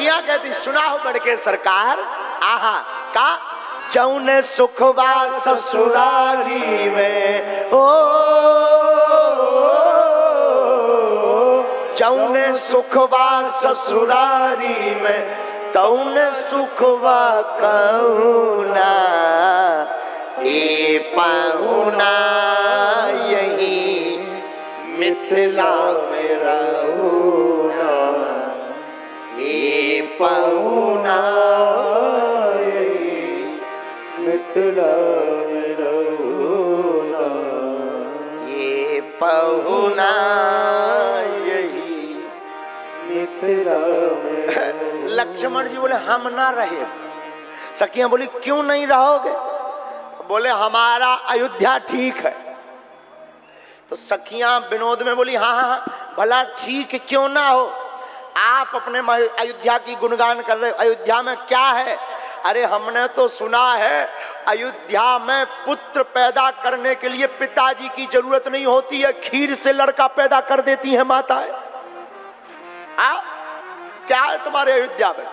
सखियां कहती सुना हो बढ़ के सरकार, आहा का जौने सुखवा ससुरारी में, ओ जौने सुखवा ससुरारी में तौने सुखवा कहुना, ए पाहुना यही मिथिला में रहूना, ए पाहुना यही मिथिला में रहूना, ये पाहुना यही मिथिला में। लक्ष्मण जी बोले हम ना रहे। सखियां बोली क्यों नहीं रहोगे? बोले हमारा अयोध्या ठीक है। तो सखियां विनोद में बोली हाँ हाँ भला ठीक क्यों ना हो, आप अपने अयोध्या की गुणगान कर रहे हो, अयोध्या में क्या है? अरे हमने तो सुना है अयोध्या में पुत्र पैदा करने के लिए पिताजी की जरूरत नहीं होती है, खीर से लड़का पैदा कर देती है माताएं। क्या है तुम्हारे अयोध्या में?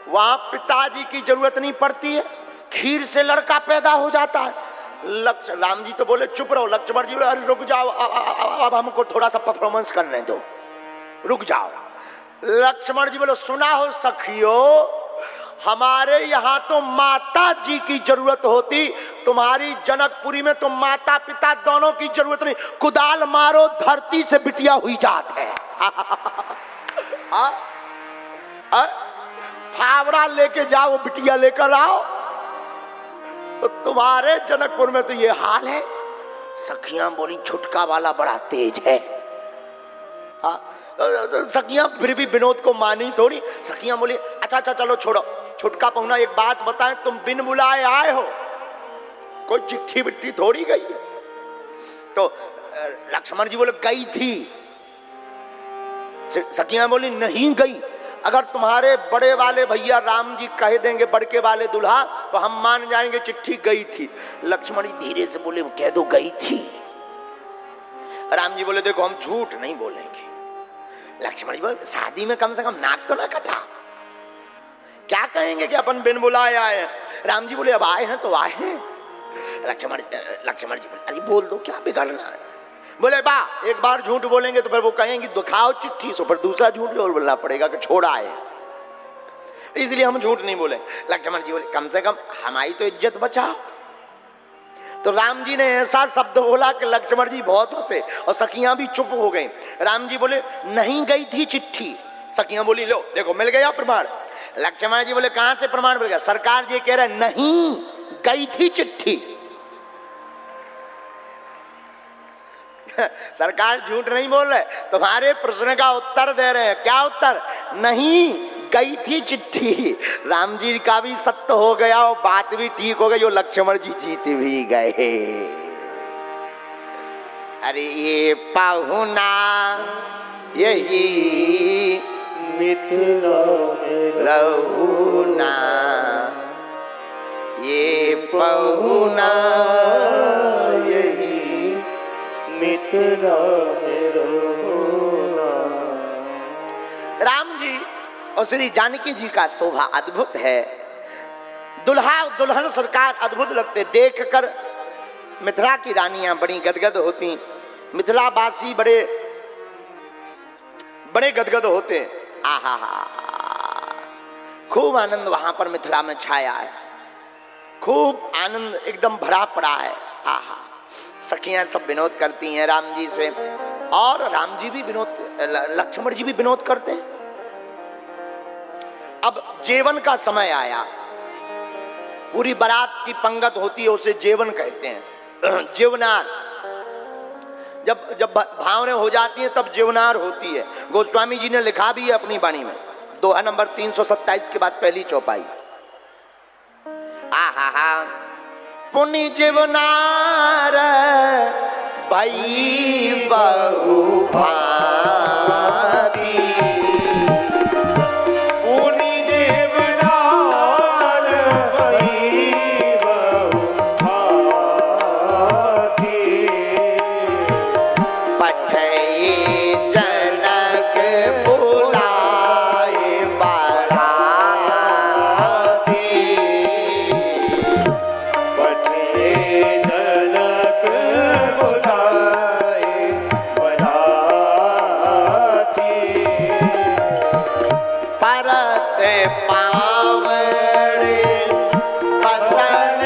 वहां पिताजी की जरूरत नहीं पड़ती है, खीर से लड़का पैदा हो जाता है। राम जी तो बोले चुप रहो। लक्ष्मण जी बोले अरे रुक जाओ, अब हमको थोड़ा सा परफॉर्मेंस करने दो, रुक जाओ। लक्ष्मण जी बोले सुना हो सखियों, हमारे यहाँ तो माता जी की जरूरत होती, तुम्हारी जनकपुरी में तो माता पिता दोनों की जरूरत नहीं, कुदाल मारो धरती से बिटिया हुई जात है। फावड़ा लेके जाओ बिटिया लेकर आओ, तो तुम्हारे जनकपुर में तो ये हाल है। सखियां बोली छुटका वाला बड़ा तेज है। सखियां फिर भी विनोद को मानी थोड़ी। सखियां बोली अच्छा अच्छा चलो छोड़ो, छुटका पहुना एक बात बताएं, तुम बिन बुलाए आए हो, कोई चिट्ठी बिट्ठी थोड़ी गई है। तो लक्ष्मण जी बोले गई थी। सखियां बोली नहीं गई, अगर तुम्हारे बड़े वाले भैया राम जी कह देंगे बड़के वाले दुल्हा तो हम मान जाएंगे चिट्ठी गई थी। लक्ष्मण जी धीरे से बोले कह दो गई थी। राम जी बोले देखो हम झूठ नहीं बोलेंगे। लक्ष्मण जी बोले शादी में कम से कम नाक तो ना कटा, क्या कहेंगे कि अपन बिन बुलाए आए हैं। राम जी बोले अब आए हैं तो आए हैं। लक्ष्मण जी बोले अरे बोल दो क्या बिगड़ना है। बोले बा एक बार झूठ बोलेंगे तो फिर वो कहेंगे दिखाओ चिट्ठी, सो फिर दूसरा झूठ भी और बोलना पड़ेगा कि छोड़ा है, इसलिए हम झूठ नहीं बोले। लक्ष्मण जी बोले कम से कम हमारी तो इज्जत बचाओ। तो राम जी ने ऐसा शब्द बोला कि लक्ष्मण जी बहुत हंसे और सखियां भी चुप हो गई। राम जी बोले नहीं गई थी चिट्ठी। सखियां बोली लो देखो मिल गया प्रमाण। लक्ष्मण जी बोले कहां से प्रमाण मिल गया? सरकार जी कह रहे नहीं गई थी चिट्ठी। सरकार झूठ नहीं बोल रहे, तुम्हारे प्रश्न का उत्तर दे रहे हैं। क्या उत्तर? नहीं गई थी चिट्ठी। राम जी का भी सत्य हो गया और बात भी ठीक हो गई और लक्ष्मण जी जीत भी गए। अरे ये पाहुना यही मिथिला में रहूना, ये पाहुना यही मिथिला में रहूना। राम जी और श्री जानकी जी का शोभा अद्भुत है। दुल्हा दुल्हन सरकार अद्भुत लगते, देखकर मिथिला की रानियां बड़ी गदगद होती, मिथिला वासी बड़े बड़े गदगद होते। आहा खूब आनंद वहां पर मिथिला में छाया है, खूब आनंद एकदम भरा पड़ा है। आहा सखियां सब विनोद करती हैं राम जी से, और राम जी भी विनोद, लक्ष्मण जी भी विनोद करते हैं। अब जेवन का समय आया, पूरी बारात की पंगत होती है, उसे जेवन कहते हैं। जीवनार जब भावनें हो जाती हैं तब जीवनार होती है। गोस्वामी जी ने लिखा भी है अपनी वाणी में, दोहा नंबर 327 के बाद पहली चौपाई। आहा पुनि जीवनार भाई बहु भांति, पुनि जीवनार भाई बहु भांति, पठई जनक बुलाए बाराती। भरत पावड़े बसन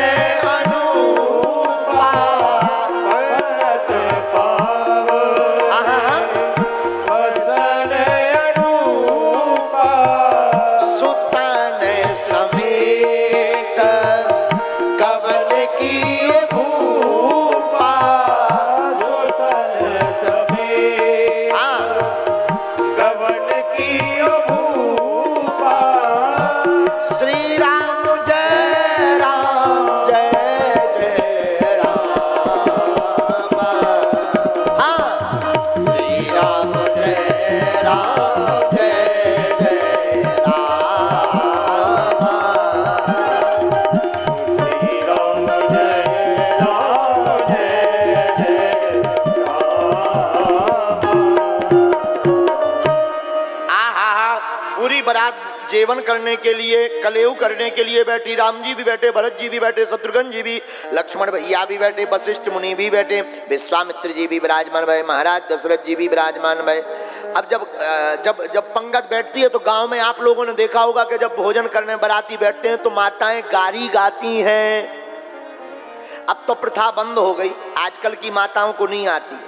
अनुपा। भरत पावड़े बसन अनुपा। सुतन समेत कवन की भूपा। सुतन समेत कवन की भूपा। श्री राम जय जय राम। हाँ, श्री राम जय जय राम। श्री राम जय आहा, पूरी बारात जेवन करने के लिए, कलेऊ करने के लिए बैठी। राम जी भी बैठे, भरत जी भी बैठे, शत्रुघ्न जी भी, लक्ष्मण भैया भी बैठे, वशिष्ठ मुनि भी बैठे, विश्वामित्र जी भी विराजमान भय, महाराज दशरथ जी भी विराजमान भय। अब जब पंगत बैठती है तो गांव में आप लोगों ने देखा होगा कि जब भोजन करने बाराती बैठते हैं तो माताएं गारी गाती हैं। अब तो प्रथा बंद हो गई, आजकल की माताओं को नहीं आती है।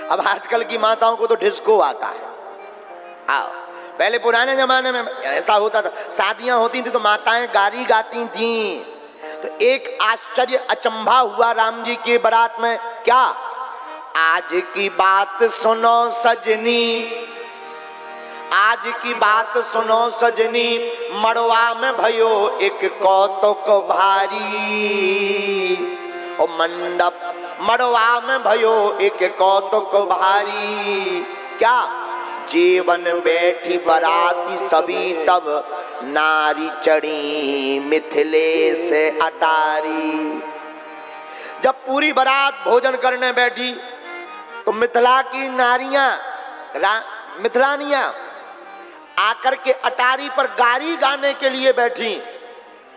अब आजकल की माताओं को तो डिस्को आता है। आओ, पहले पुराने जमाने में ऐसा होता था, शादियां होती थी तो माताएं गारी गाती थीं। तो एक आश्चर्य अचंभा हुआ राम जी के बारात में। क्या? आज की बात सुनो सजनी, आज की बात सुनो सजनी, मड़वा में भयो एक कौतुक भारी। ओ मंडप मड़वा में भयो एक कौतुक भारी। क्या? जीवन बैठी बराती सभी तब नारी चढ़ी मिथिलेश अटारी। जब पूरी बारात भोजन करने बैठी तो मिथिला की नारियां, मिथिलानियां आकर के अटारी पर गारी गाने के लिए बैठी।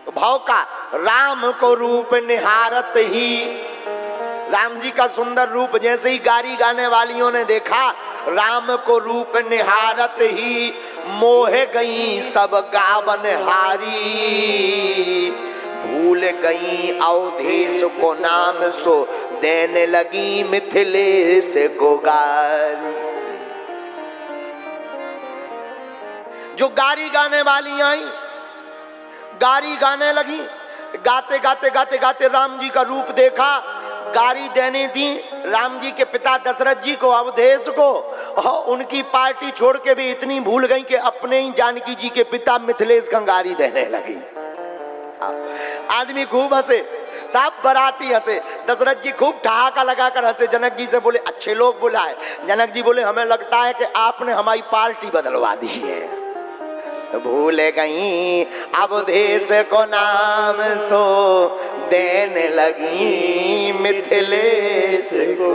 तो भाव का, राम को रूप निहारत ही, राम जी का सुंदर रूप जैसे ही गारी गाने वालियों ने देखा, राम को रूप निहारत ही मोह गई सब गावन हारी। भूल गई अवधेश को नाम सो देने लगी मिथिलेश को गारी। जो गारी गाने वाली आई, गारी गाने लगी, गाते गाते गाते गाते राम जी का रूप देखा, गारी देने दी राम जी के पिता दशरथ जी को, अवधेश को, और उनकी पार्टी छोड़ के भी इतनी भूल गई कि अपने ही जानकी जी के पिता मिथिलेश को गारी देने लगी। आदमी खूब हंसे, सब बराती हंसे, दशरथ जी खूब ठहाका लगाकर हंसे। जनक जी से बोले अच्छे लोग बुलाए। जनक जी बोले हमें लगता है कि आपने हमारी पार्टी बदलवा दी है। भूल गई अवधेश को नाम सो देने लगी मिथिलेश को।